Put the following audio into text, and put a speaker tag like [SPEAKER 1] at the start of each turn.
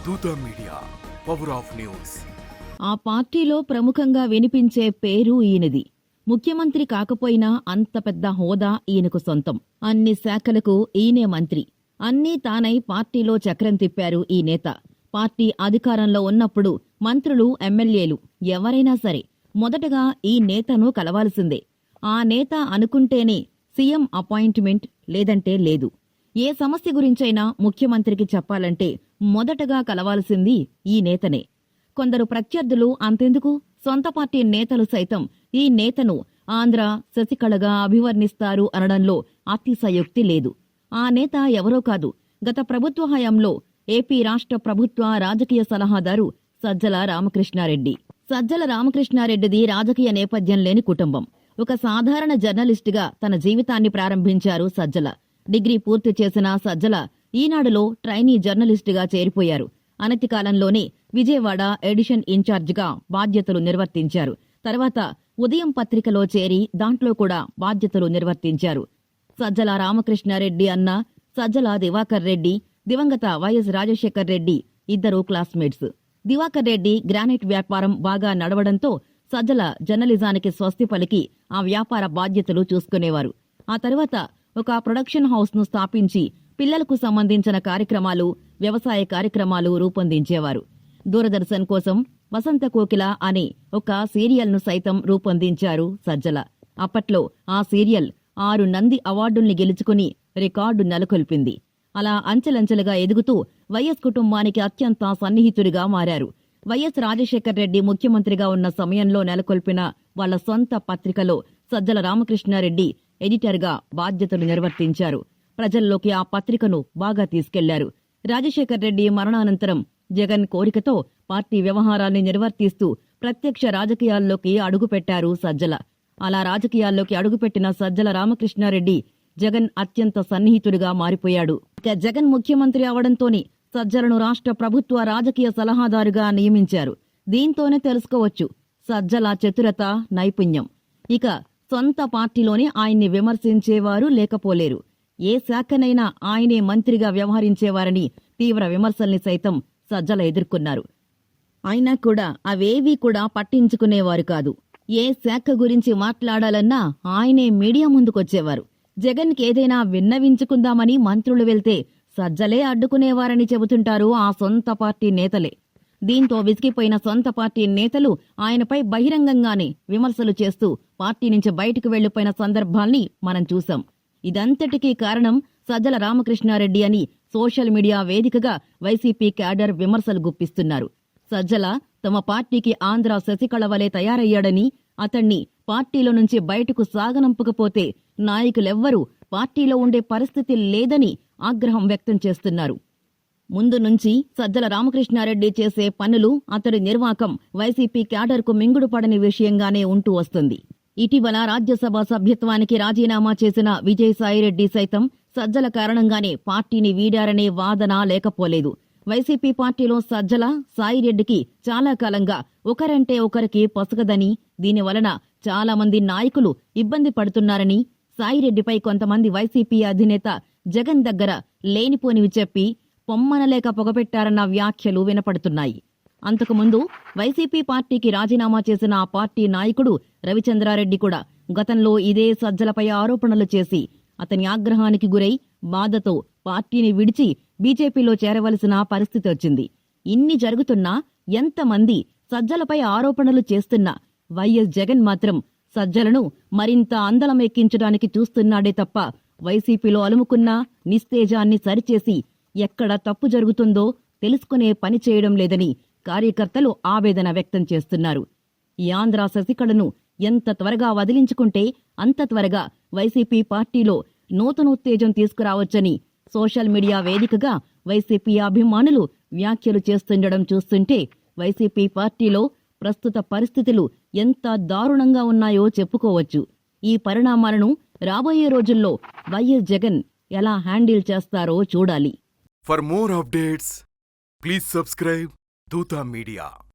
[SPEAKER 1] దూత media, power of news.
[SPEAKER 2] ఆ పార్టీలో ప్రముఖంగా వినిపించే పేరు ఈయనది. ముఖ్యమంత్రి కాకపోయినా అంత పెద్ద హోదా ఈయనకు సొంతం. అన్ని శాఖలకు ఈయనే మంత్రి. అన్నీ తానై పార్టీలో చక్రం తిప్పారు ఈ నేత. పార్టీ అధికారంలో ఉన్నప్పుడు మంత్రులు, ఎమ్మెల్యేలు ఎవరైనా సరే మొదటగా ఈ నేతను కలవాల్సిందే. ఆ నేత అనుకుంటేనే సీఎం అపాయింట్మెంట్, లేదంటే లేదు. ఏ సమస్య గురించైనా ముఖ్యమంత్రికి చెప్పాలంటే మొదటగా కలవాల్సింది ఈ నేతనే. కొందరు ప్రత్యర్థులు అంతెందుకు, సొంత పార్టీ నేతలు సైతం ఈ నేతను ఆంధ్ర శశికళగా అభివర్ణిస్తారు అనడంలో అతిశయోక్తి లేదు. ఆ నేత ఎవరో కాదు, గత ప్రభుత్వ హయాంలో ఏపీ రాష్ట్ర ప్రభుత్వ రాజకీయ సలహాదారు సజ్జల రామకృష్ణారెడ్డి. సజ్జల రామకృష్ణారెడ్డిది రాజకీయ నేపథ్యం లేని కుటుంబం. ఒక సాధారణ జర్నలిస్టుగా తన జీవితాన్ని ప్రారంభించారు సజ్జల. డిగ్రీ పూర్తి చేసిన సజ్జల ఈనాడులో ట్రైనీ జర్నలిస్టుగా చేరిపోయారు. అనతి కాలంలోనే విజయవాడ ఎడిషన్ ఇన్ఛార్జిగా బాధ్యతలు నిర్వర్తించారు. తర్వాత ఉదయం పత్రికలో చేరి దాంట్లో కూడా బాధ్యతలు నిర్వర్తించారు. సజ్జల రామకృష్ణారెడ్డి అన్న సజ్జల దివాకర్ రెడ్డి, దివంగత వైఎస్ రాజశేఖర్ రెడ్డి ఇద్దరు క్లాస్మేట్స్. దివాకర్ రెడ్డి గ్రానైట్ వ్యాపారం బాగా నడవడంతో సజ్జల జర్నలిజానికి స్వస్తి పలికి ఆ వ్యాపార బాధ్యతలు చూసుకునేవారు. ఆ తర్వాత ఒక ప్రొడక్షన్ హౌస్ ను స్థాపించి పిల్లలకు సంబంధించిన కార్యక్రమాలు, వ్యవసాయ కార్యక్రమాలు రూపొందించేవారు. దూరదర్శన్ కోసం వసంత కోకిల అనే ఒక సీరియల్ను సైతం రూపొందించారు సజ్జల. అప్పట్లో ఆ సీరియల్ 6 నంది అవార్డుల్ని గెలుచుకుని రికార్డు నెలకొల్పింది. అలా అంచెలంచెలుగా ఎదుగుతూ వైఎస్ కుటుంబానికి అత్యంత సన్నిహితుడిగా మారారు. వైఎస్ రాజశేఖర్ రెడ్డి ముఖ్యమంత్రిగా ఉన్న సమయంలో నెలకొల్పిన వాళ్ల సొంత పత్రికలో సజ్జల రామకృష్ణారెడ్డి ఎడిటర్గా బాధ్యతలు నిర్వర్తించారు. ప్రజల్లోకి ఆ పత్రికను బాగా తీసుకెళ్లారు. రాజశేఖర్ రెడ్డి మరణానంతరం జగన్ కోరికతో పార్టీ వ్యవహారాల్ని నిర్వర్తిస్తూ ప్రత్యక్ష రాజకీయాల్లోకి అడుగుపెట్టారు సజ్జల. అలా రాజకీయాల్లోకి అడుగుపెట్టిన సజ్జల రామకృష్ణారెడ్డి జగన్ అత్యంత సన్నిహితుడిగా మారిపోయాడు. ఇక జగన్ ముఖ్యమంత్రి అవడంతోనే సజ్జలను రాష్ట్ర ప్రభుత్వ రాజకీయ సలహాదారుగా నియమించారు. దీంతోనే తెలుసుకోవచ్చు సజ్జల చతురత, నైపుణ్యం. ఇక సొంత పార్టీలోనే ఆయన్ని విమర్శించేవారు లేకపోలేరు. ఏ శాఖనైనా ఆయనే మంత్రిగా వ్యవహరించేవారని తీవ్ర విమర్శల్ని సైతం సజ్జల ఎదుర్కొన్నారు. అయినా కూడా అవేవీ కూడా పట్టించుకునేవారు కాదు. ఏ శాఖ గురించి మాట్లాడాలన్నా ఆయనే మీడియా ముందుకొచ్చేవారు. జగన్కి ఏదైనా విన్నవించుకుందామని మంత్రులు వెళ్తే సజ్జలే అడ్డుకునేవారని చెబుతుంటారు ఆ సొంత పార్టీ నేతలే. దీంతో విసిగిపోయిన సొంత పార్టీ నేతలు ఆయనపై బహిరంగంగానే విమర్శలు చేస్తూ పార్టీ నుంచి బయటకు వెళ్లిపోయిన సందర్భాల్ని మనం చూసాం. ఇదంతటికీ కారణం సజ్జల రామకృష్ణారెడ్డి అని సోషల్ మీడియా వేదికగా వైసీపీ క్యాడర్ విమర్శలు గుప్పిస్తున్నారు. సజ్జల తమ పార్టీకి ఆంధ్ర శశికళ వలె తయారయ్యాడని, అతణ్ణి పార్టీలో నుంచి బయటకు సాగనంపకపోతే నాయకులెవ్వరూ పార్టీలో ఉండే పరిస్థితి లేదని ఆగ్రహం వ్యక్తం చేస్తున్నారు. ముందు నుంచి సజ్జల రామకృష్ణారెడ్డి చేసే పనులు, అతడి నిర్వాకం వైసీపీ క్యాడర్కు మింగుడుపడని విషయంగానే ఉంటూ వస్తుంది. ఇటీవల రాజ్యసభ సభ్యత్వానికి రాజీనామా చేసిన విజయసాయిరెడ్డి సైతం సజ్జల కారణంగానే పార్టీని వీడారనే వాదన లేకపోలేదు. వైసీపీ పార్టీలో సజ్జల, సాయిరెడ్డికి చాలా కాలంగా ఒకరంటే ఒకరికి పొసగదని, దీనివలన చాలా మంది నాయకులు ఇబ్బంది పడుతున్నారని, సాయిరెడ్డిపై కొంతమంది వైసీపీ అధినేత జగన్ దగ్గర లేనిపోనివి చెప్పి పొమ్మనలేక పొగపెట్టారన్న వ్యాఖ్యలు వినపడుతున్నాయి. అంతకుముందు వైసీపీ పార్టీకి రాజీనామా చేసిన ఆ పార్టీ నాయకుడు రవిచంద్రారెడ్డి కూడా గతంలో ఇదే సజ్జలపై ఆరోపణలు చేసి అతని ఆగ్రహానికి గురై బాధతో పార్టీని విడిచి బీజేపీలో చేరవలసిన పరిస్థితి వచ్చింది. ఇన్ని జరుగుతున్నా, ఎంతమంది సజ్జలపై ఆరోపణలు చేస్తున్నా వైఎస్ జగన్ మాత్రం సజ్జలను మరింత అందలమెక్కించడానికి చూస్తున్నాడే తప్ప వైసీపీలో అలుముకున్న నిస్తేజాన్ని సరిచేసి ఎక్కడ తప్పు జరుగుతుందో తెలుసుకునే పని చేయడం లేదని కార్యకర్తలు ఆవేదన వ్యక్తం చేస్తున్నారు. ఈ ఆంధ్ర శశికళను ఎంత త్వరగా వదిలించుకుంటే అంత త్వరగా వైసీపీ పార్టీలో నూతనోత్తేజం తీసుకురావచ్చని సోషల్ మీడియా వేదికగా వైసీపీ అభిమానులు వ్యాఖ్యలు చేస్తుండడం చూస్తుంటే వైసీపీ పార్టీలో ప్రస్తుత పరిస్థితులు ఎంత దారుణంగా ఉన్నాయో చెప్పుకోవచ్చు. ఈ పరిణామాలను రాబోయే రోజుల్లో వైఎస్ జగన్ ఎలా హ్యాండిల్ చేస్తారో చూడాలి.
[SPEAKER 1] For more updates please subscribe దూత మీడియా.